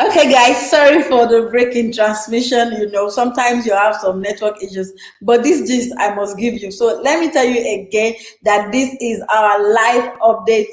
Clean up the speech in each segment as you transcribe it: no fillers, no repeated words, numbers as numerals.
Okay, guys, sorry for the break in transmission. Sometimes you have some network issues, but this gist I must give you. So let me tell you again that this is our live update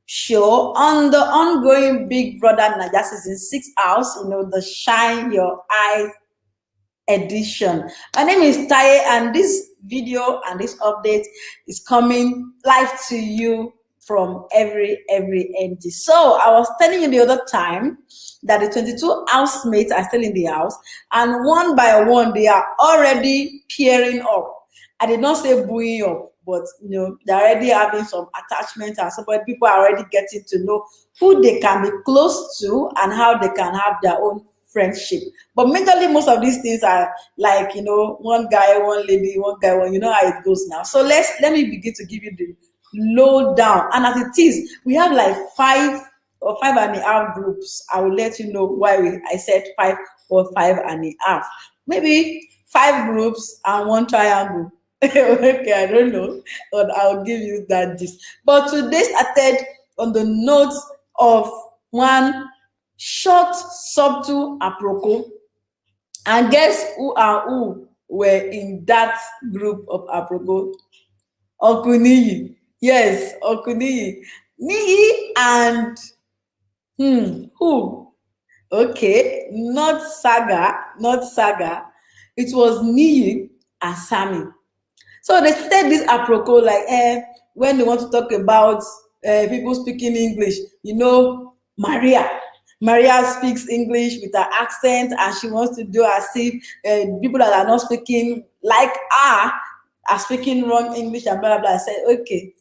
show on the ongoing Big Brother Naija season 6 house. The Shine Your Eyes edition. My name is Taye, and this video and this update is coming live to you from every NG. So I was telling you the other time that the 22 housemates are still in the house, and one by one they are already pairing up. I did not say booing up, but they're already having some attachment, and some people are already getting to know who they can be close to and how they can have their own friendship. But majorly, most of these things are like, one guy, one lady, one guy, one. You know how it goes now. So let me begin to give you the low down. And as it is, we have like 5 or 5.5 groups. I will let you know why I said 5 or 5.5. Maybe 5 groups and one triangle. Okay, I don't know, but I'll give you that gist. But today started on the notes of one short, subtle aproko. And guess who were in that group of aproko? Okuniyi. Yes, Okuniyi. Niyi and who? Okay, not Saga, not Saga. It was Niyi and Sammy. So they started this aproko like when they want to talk about people speaking English, Maria. Maria speaks English with her accent, and she wants to do as if people that are not speaking like her are speaking wrong English and blah blah blah. I said, okay,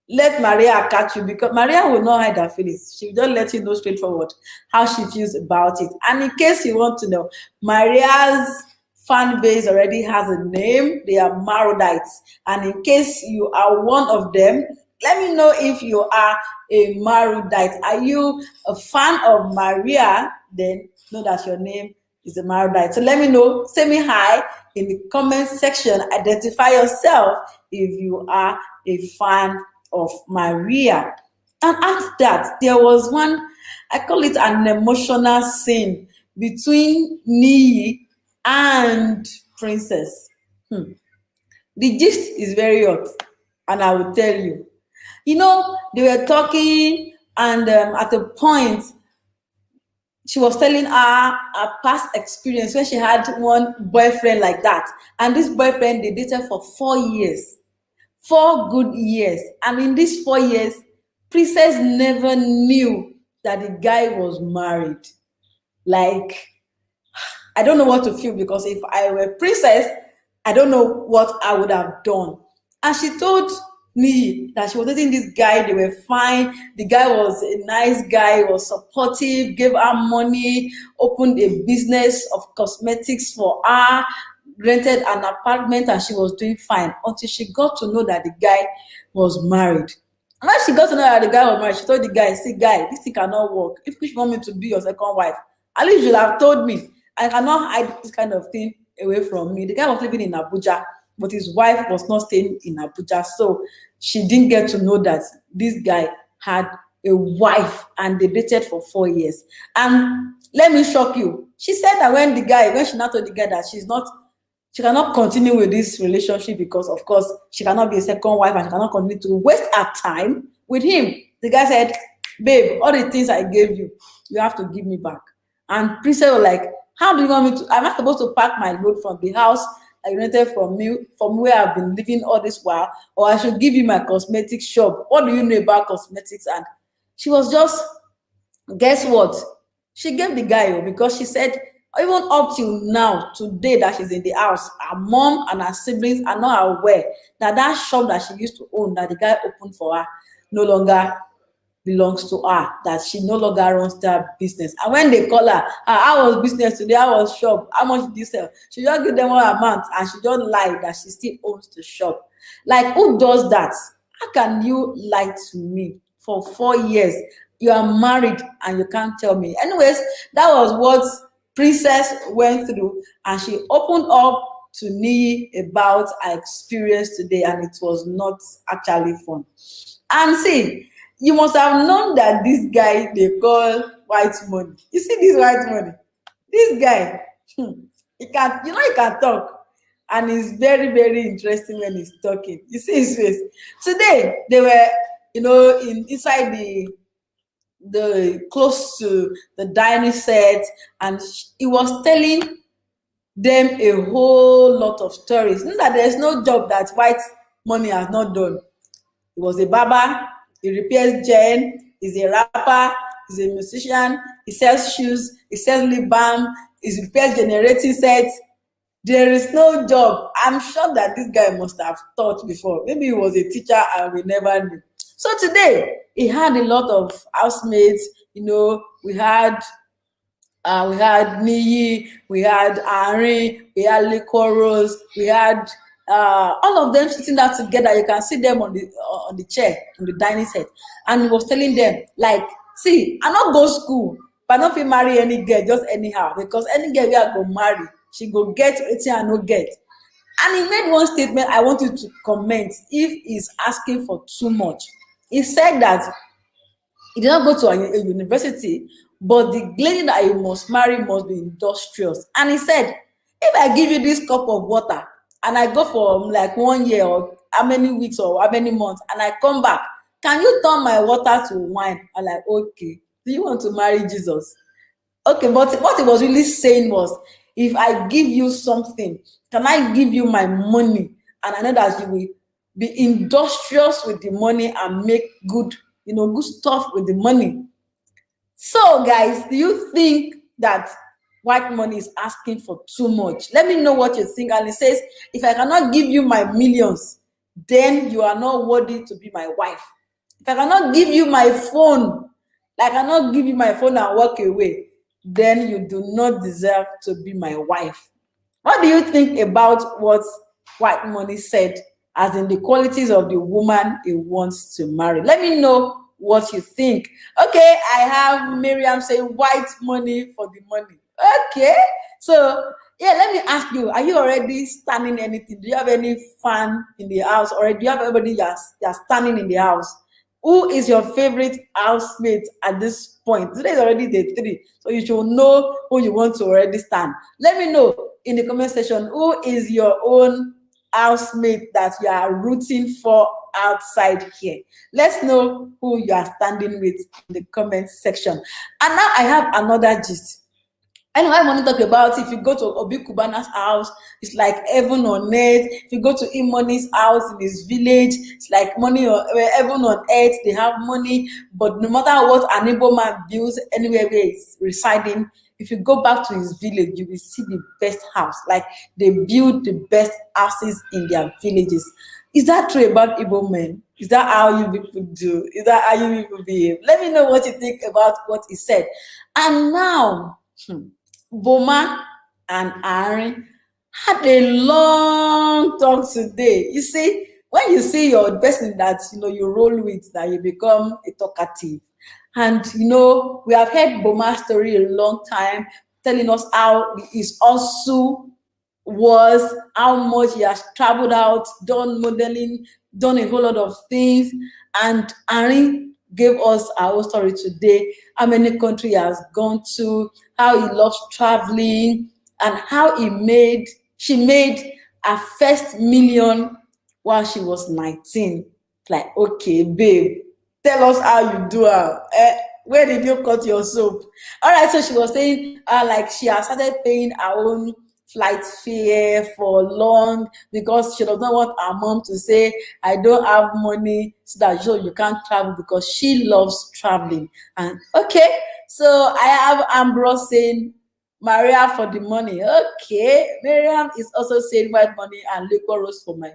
let Maria catch you, because Maria will not hide her feelings. She will just let you know straightforward how she feels about it. And in case you want to know, Maria's fan base already has a name. They are Marodites. And in case you are one of them, let me know if you are a Marodite. Are you a fan of Maria? Then know that your name is a Marodite. So let me know. Say me hi in the comment section. Identify yourself if you are a fan of Maria. And after that, there was one, I call it an emotional scene between Niyi and Princess. The gist is very hot, and I will tell you. They were talking, and at a point, she was telling her past experience when she had one boyfriend like that. And this boyfriend, they dated for 4 years, 4 good years. And in these 4 years, Princess never knew that the guy was married. Like, I don't know what to feel, because if I were Princess, I don't know what I would have done. And she told me that she was dating this guy, they were fine. The guy was a nice guy, was supportive, gave her money, opened a business of cosmetics for her, rented an apartment, and she was doing fine until she got to know that the guy was married. And when she got to know that the guy was married, she told the guy, see, guy, this thing cannot work. If you want me to be your second wife, at least you should have told me. I cannot hide this kind of thing away from me. The guy was living in Abuja, but his wife was not staying in Abuja. So she didn't get to know that this guy had a wife, and they dated for 4 years. And let me shock you. She said that when she now told the guy that she cannot continue with this relationship, because of course she cannot be a second wife, and she cannot continue to waste her time with him. The guy said, babe, all the things I gave you, you have to give me back. And Princess was like, how do you want me to? Am I supposed to pack my load from the house I rented from you, from where I've been living all this while, or I should give you my cosmetics shop? What do you know about cosmetics? And she was just, guess what? She gave the guy, because she said, even up till now, today that she's in the house, her mom and her siblings are not aware that that shop that she used to own, that the guy opened for her, no longer belongs to her, that she no longer runs that business. And when they call her, how was business today? How was shop? How much did you sell? She just give them one amount, and she just lie that she still owns the shop. Like, who does that? How can you lie to me for 4 years? You are married and you can't tell me. Anyways, that was what Princess went through, and she opened up to me about her experience today, and it was not actually fun. And see, You must have known that this guy they call white money. You see this white money? This guy, he can, he can talk, and he's very, very interesting when he's talking. You see his face. Today they were, inside the close to the dining set, and he was telling them a whole lot of stories. Not that there's no job that white money has not done. He was a barber, he repairs gen, he's a rapper, he's a musician, he sells shoes, he sells lip balm, he repairs generating sets. There is no job. I'm sure that this guy must have taught before. Maybe he was a teacher and we never knew. So today, he had a lot of housemates. We had Niyi, we had Ari, we had Likoros, we had all of them sitting down together. You can see them on the chair, on the dining set. And he was telling them, like, see, I not go school, but I don't feel marry any girl just anyhow, because any girl we are go marry, she go get wetin I no get. And he made one statement I want you to comment if he's asking for too much. He said that he did not go to a university, but the lady that he must marry must be industrious. And he said, if I give you this cup of water and I go for like 1 year or how many weeks or how many months and I come back, can you turn my water to wine? I'm like, okay, do you want to marry Jesus? Okay, but what he was really saying was, if I give you something, can I give you my money? And I know that you will be industrious with the money and make good stuff with the money. So, guys, do you think that white money is asking for too much? Let me know what you think. And it says, if I cannot give you my millions, then you are not worthy to be my wife. If I cannot give you my phone, like I cannot give you my phone and walk away, then you do not deserve to be my wife. What do you think about what white money said, as in the qualities of the woman he wants to marry? Let me know what you think. Okay, I have Miriam saying white money for the money. Okay, so yeah, let me ask you, are you already standing anything? Do you have any fan in the house, or do you have everybody you're standing in the house? Who is your favorite housemate at this point? Today is already day 3, so you should know who you want to already stand. Let me know in the comment section, who is your own housemate that you are rooting for outside here. Let's know who you are standing with in the comment section. And now I have another gist. Anyway, I want to talk about, if you go to Obi Kubana's house, it's like heaven on earth. If you go to Imoni's house in his village, it's like heaven on earth. They have money, but no matter what an Igbo man builds anywhere where he's residing, if you go back to his village, you will see the best house. Like, they build the best houses in their villages. Is that true about Igbo men? Is that how you people do? Is that how you people behave? Let me know what you think about what he said. And now, Boma and Aaron had a long talk today. You see, when you see your person that you roll with, that you become a talkative. And we have heard Boma's story a long time, telling us how his also was, how much he has traveled out, done modeling, done a whole lot of things. And Aaron gave us our story today, how many countries he has gone to, how he loves traveling, and how she made her first million while she was 19. Like, okay, babe, tell us how you do it. Where did you cut your soap? All right, so she was saying, like, she has started paying her own flight fare for long, because she does not want her mom to say, I don't have money, so that you can't travel, because she loves traveling. And okay, so I have Ambrose saying Maria for the money. Okay, Miriam is also saying white money and liquor rose for my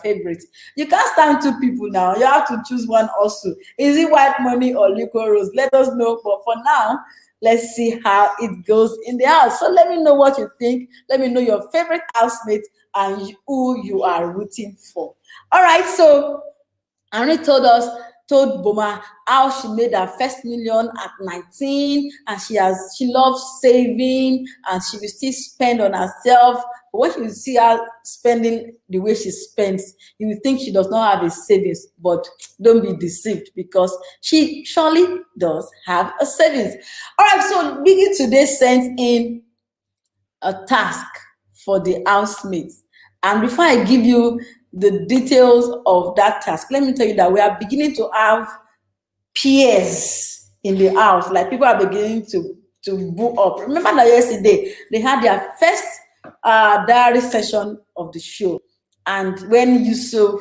favorite. You can't stand 2 people now. You have to choose one also. Is it white money or liquor rose? Let us know. But for now, let's see how it goes in the house. So let me know what you think. Let me know your favorite housemate and who you are rooting for. All right, so Annie told us told Boma how she made her first million at 19, and she loves saving, and she will still spend on herself. But when you see her spending the way she spends, you will think she does not have a savings. But don't be deceived, because she surely does have a savings. All right, so Biggie today sent in a task for the housemates. And before I give you the details of that task, let me tell you that we are beginning to have peers in the house. Like, people are beginning to boo up. Remember that yesterday they had their first diary session of the show, and when Yusuf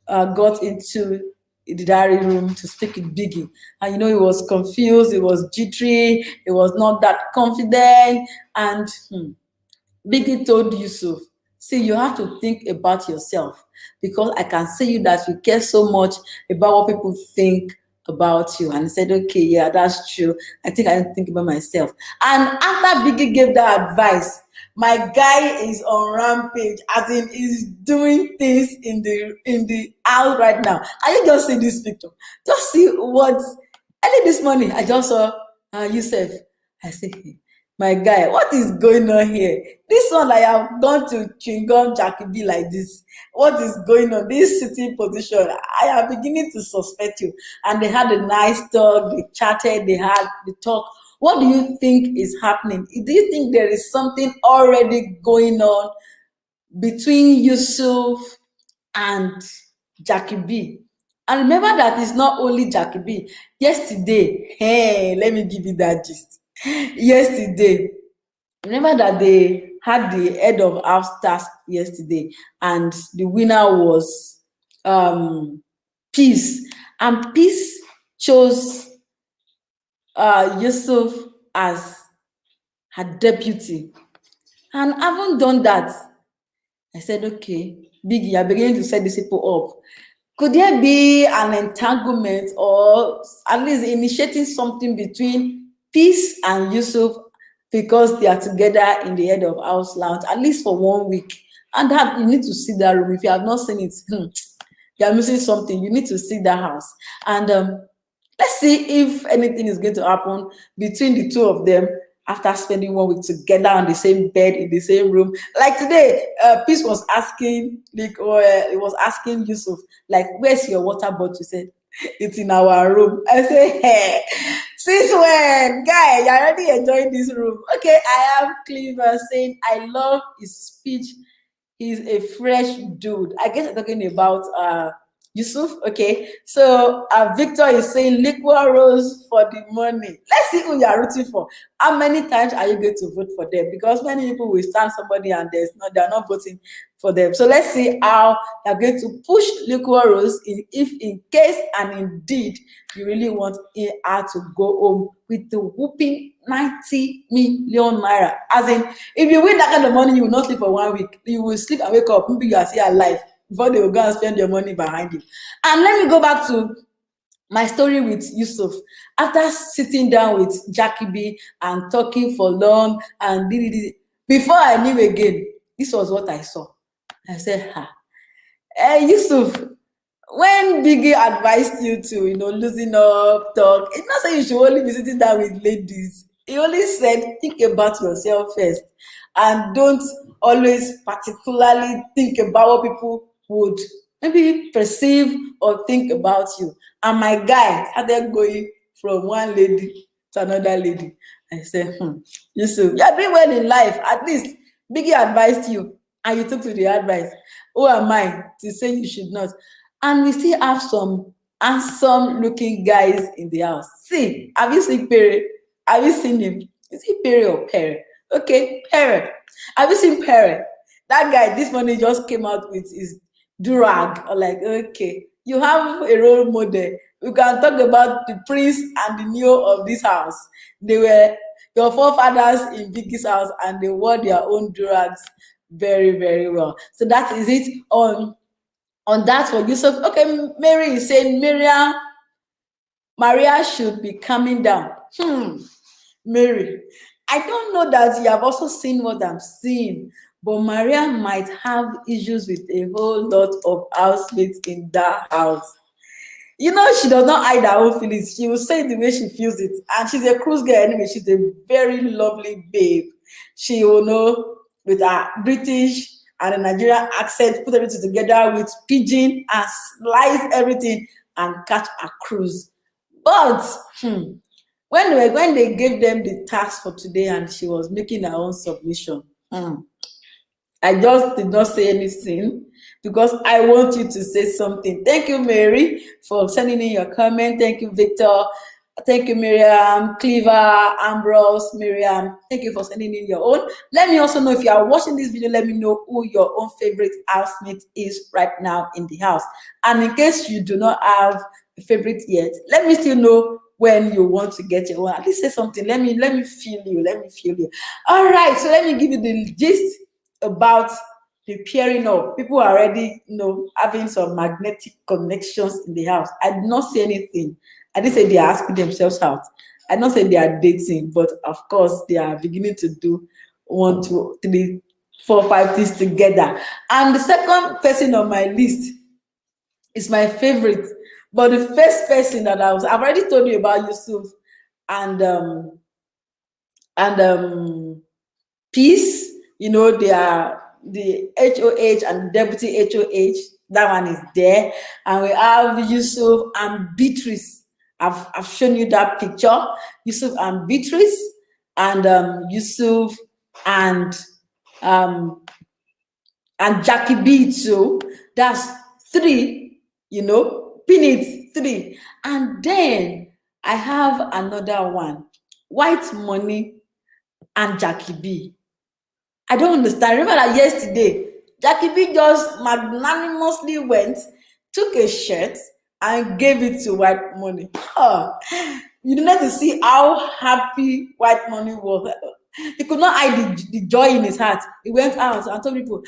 got into the diary room to speak with Biggie, and he was confused, he was jittery, he was not that confident, and Biggie told Yusuf, see, you have to think about yourself, because I can see you that you care so much about what people think about you. And he said, okay, yeah, that's true. I think I need to think about myself. And after Biggie gave that advice, my guy is on rampage, as in he's doing things in the house right now. And you just see this picture. Just see what early this morning I just saw Yusuf. I said, hey, my guy, what is going on here? This one, I have gone to Chingom Jackie B like this. What is going on? This sitting position, I am beginning to suspect you. And they had a nice talk, they chatted, they had the talk. What do you think is happening? Do you think there is something already going on between Yusuf and Jackie B? And remember that it's not only Jackie B. Yesterday, hey, let me give you that gist. Yesterday, remember that they had the head of house task yesterday, and the winner was Peace, and Peace chose Yusuf as her deputy. And having done that, I said, okay, Biggie, you're beginning to set these people up. Could there be an entanglement, or at least initiating something between Peace and Yusuf, because they are together in the head of house lounge, at least for 1 week? And that, you need to see that room. If you have not seen it, you are missing something. You need to see that house. And let's see if anything is going to happen between the two of them after spending 1 week together on the same bed in the same room. Like today, Peace was asking, it was asking Yusuf, like, where's your water bottle? He said, it's in our room. I say, hey, since when? Guy, you're already enjoying this room. Okay, I have Cleaver saying, I love his speech. He's a fresh dude. I guess I'm talking about Yusuf. Okay, so Victor is saying liquor rose for the money. Let's see who you are rooting for. How many times are you going to vote for them? Because many people will stand somebody and they're not voting for them. So let's see how they're going to push liquor rose if in case and indeed you really want her to go home with the whooping 90 million naira. As in, if you win that kind of money, you will not sleep for 1 week. You will sleep and wake up, maybe you are still alive, before they will go and spend your money behind you. And let me go back to my story with Yusuf. After sitting down with Jackie B and talking for long, and before I knew again, this was what I saw. I said, hey, Yusuf, when Biggie advised you to, loosen up, talk, it's not saying you should only be sitting down with ladies. He only said, think about yourself first, and don't always particularly think about what people would maybe perceive or think about you. And my guy started going from one lady to another lady. I said, Yusuf, you're doing well in life. At least Biggie advised you and you took to the advice. Who am I to say you should not? And we still have some handsome looking guys in the house. See, have you seen Perry? Have you seen him? Is he Perry or Perry? Okay, Perry. Have you seen Perry? That guy this morning just came out with his durag. Like, okay, you have a role model. We can talk about the prince and the neo of this house. They were your forefathers in Biggie's house, and they wore their own durags very, very well. So that is it on that for Yusuf. Okay, Mary is saying Maria should be coming down. Mary, I don't know that you have also seen what I'm seeing, but Maria might have issues with a whole lot of housemates in that house. You know, she does not hide her own feelings. She will say it the way she feels it. And she's a cruise girl anyway. She's a very lovely babe. She will know with her British and a Nigerian accent, put everything together with pidgin and slice everything and catch a cruise. But when they gave them the task for today and she was making her own submission, I just did not say anything because I want you to say something. Thank you, Mary, for sending in your comment. Thank you, Victor. Thank you, Miriam, Cleaver, Ambrose, Miriam. Thank you for sending in your own. Let me also know if you are watching this video, let me know who your own favorite housemate is right now in the house. And in case you do not have a favorite yet, let me still know when you want to get your own. At least say something. Let me feel you. Let me feel you. All right, so let me give you the gist about preparing up. People are already, having some magnetic connections in the house. I did not say anything. I didn't say they are asking themselves out. I did not say they are dating, but of course they are beginning to do 1, 2, 3, 4, 5 things together. And the second person on my list is my favorite. But the first person that I've already told you about Yusuf and Peace. They are the HOH and deputy HOH. That one is there. And we have Yusuf and Beatrice. I've shown you that picture. Yusuf and Beatrice, and Yusuf and Jackie B too. That's 3, pin it 3. And then I have another one, White Money and Jackie B. I don't understand. Remember that yesterday, Jackie B just magnanimously went, took a shirt, and gave it to White Money. You don't have to see how happy White Money was. He could not hide the joy in his heart. He went out and told people,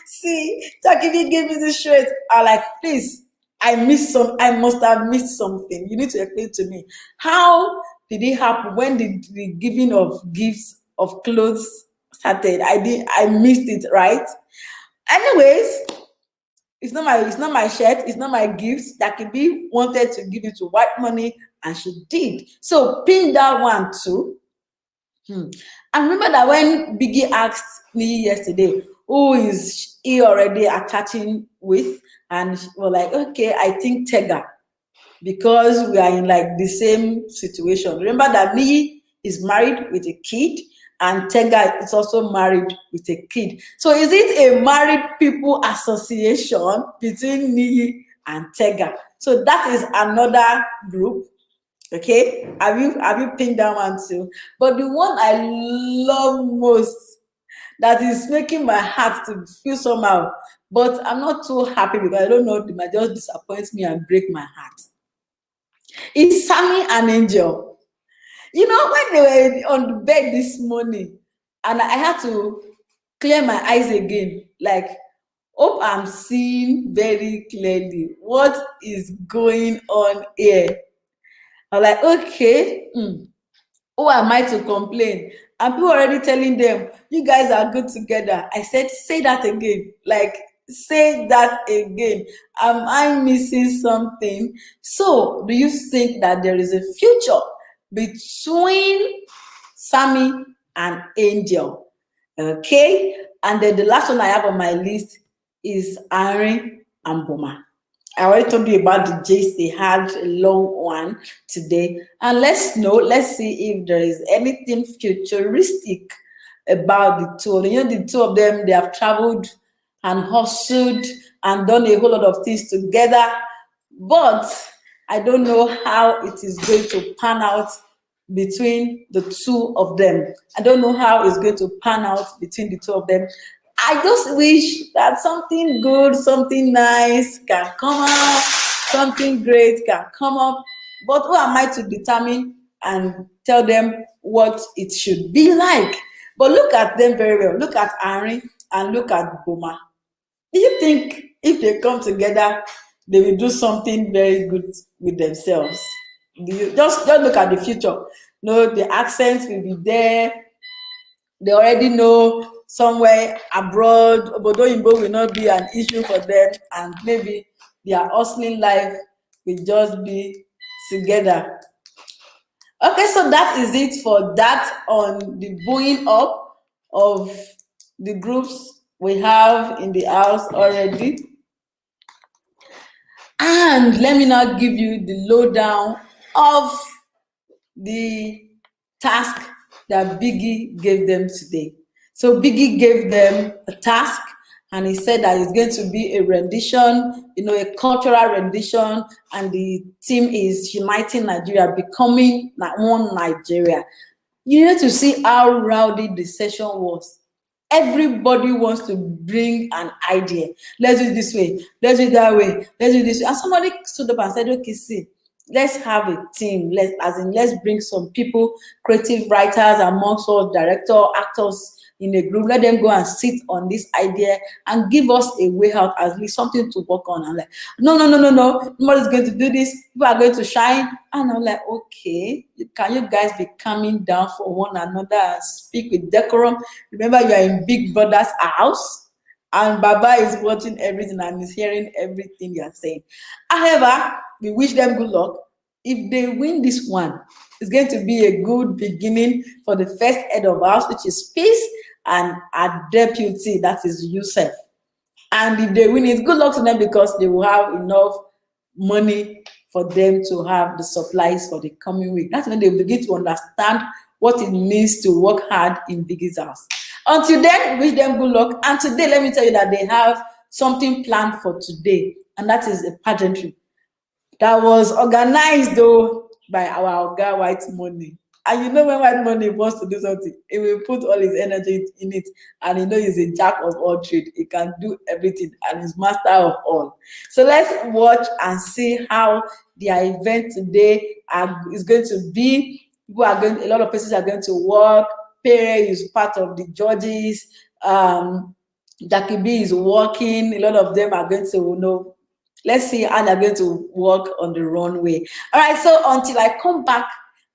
see, Jackie B gave me this shirt. I'm like, please, I must have missed something. You need to explain to me. How did it happen? When did the giving of gifts of clothes started? I missed it, right? Anyways, it's not my shirt, it's not my gifts. Jackie B wanted to give it to White Money, and she did. So pin that one too. And remember that when Biggie asked me yesterday, who is he already attaching with? And we're like, okay, I think Tega, because we are in like the same situation. Remember that Niyi is married with a kid, and Tega is also married with a kid. So is it a married people association between Niyi and Tega? So that is another group. Okay, have you pinned that one too? But the one I love most, that is making my heart to feel somehow, but I'm not too happy because I don't know, it might just disappoint me and break my heart. It's Sammy and Angel. When they were on the bed this morning, and I had to clear my eyes again, like, hope I'm seeing very clearly what is going on here. I'm like, okay, who am I to complain? And people already telling them, you guys are good together. I said, say that again. Like, say that again. Am I missing something? So, do you think that there is a future between Sammy and Angel? Okay. And then the last one I have on my list is Aaron and Boma. I already told you about the gist. They had a long one today. And let's see if there is anything futuristic about the two of them. The two of them, they have traveled and hustled and done a whole lot of things together. But I don't know how it is going to pan out between the two of them. I don't know how it's going to pan out between the two of them. I just wish that something good, something nice can come up, something great can come up. But who am I to determine and tell them what it should be like? But look at them very well. Look at Ari and look at Boma. Do you think if they come together, they will do something very good with themselves? Just look at the future. The accents will be there. They already know somewhere abroad, Obodo Yimbo will not be an issue for them, and maybe their hustling life we just be together. Okay, so that is it for that on the blowing up of the groups we have in the house already. And let me now give you the lowdown of the task that Biggie gave them today. So Biggie gave them a task and he said that it's going to be a rendition, a cultural rendition, and the theme is uniting Nigeria, becoming one Nigeria. You need to see how rowdy the session was. Everybody wants to bring an idea. Let's do it this way. Let's do it that way. Let's do it this way. And somebody stood up and said, okay, see, let's have a team. Let's bring some people, creative writers amongst us, director, actors in a group. Let them go and sit on this idea and give us a way out, at least something to work on. I'm like, no. Nobody's going to do this. People are going to shine. And I'm like, okay, can you guys be calming down for one another and speak with decorum? Remember, you are in Big Brother's house. And Baba is watching everything and is hearing everything you are saying. However, we wish them good luck. If they win this one, it's going to be a good beginning for the first head of house, which is Peace, and our deputy, that is Yusuf. And if they win it, good luck to them because they will have enough money for them to have the supplies for the coming week. That's when they begin to understand what it means to work hard in Biggie's house. Until then, wish them good luck. And today, let me tell you that they have something planned for today, and that is a pageantry that was organized though by our Oga White Money. And when White Money wants to do something, he will put all his energy in it. And he's a jack of all trades. He can do everything and he's master of all. So let's watch and see how their event today is going to be. A lot of places are going to work. Pere is part of the judges. Jackie B is working. A lot of them are going to, let's see how they're going to work on the runway. All right, so until I come back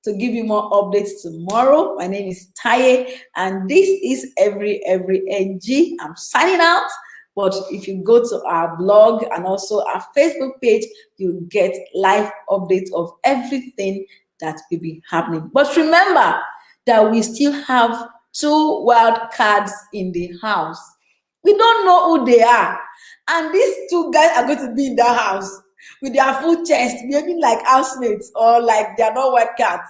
to give you more updates tomorrow, my name is Taye, and this is Every NG. I'm signing out, but if you go to our blog and also our Facebook page, you'll get live updates of everything that will be happening. But remember that we still have 2 wild cards in the house. We don't know who they are. And these 2 guys are going to be in the house with their full chest, maybe like housemates or like they are not white cats.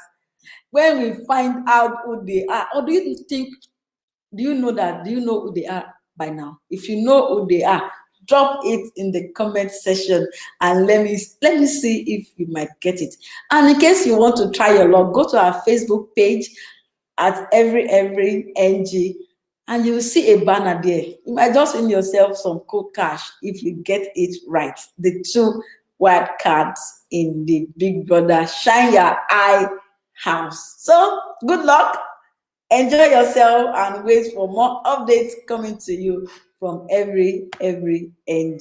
When we find out who they are, or do you know who they are by now? If you know who they are, drop it in the comment section and let me see if you might get it. And in case you want to try your luck, go to our Facebook page at Every NG. And you will see a banner there. You might just win yourself some cool cash if you get it right. The 2 wild cards in the Big Brother Shine Your Eye house. So good luck, enjoy yourself, and wait for more updates coming to you from Every NG.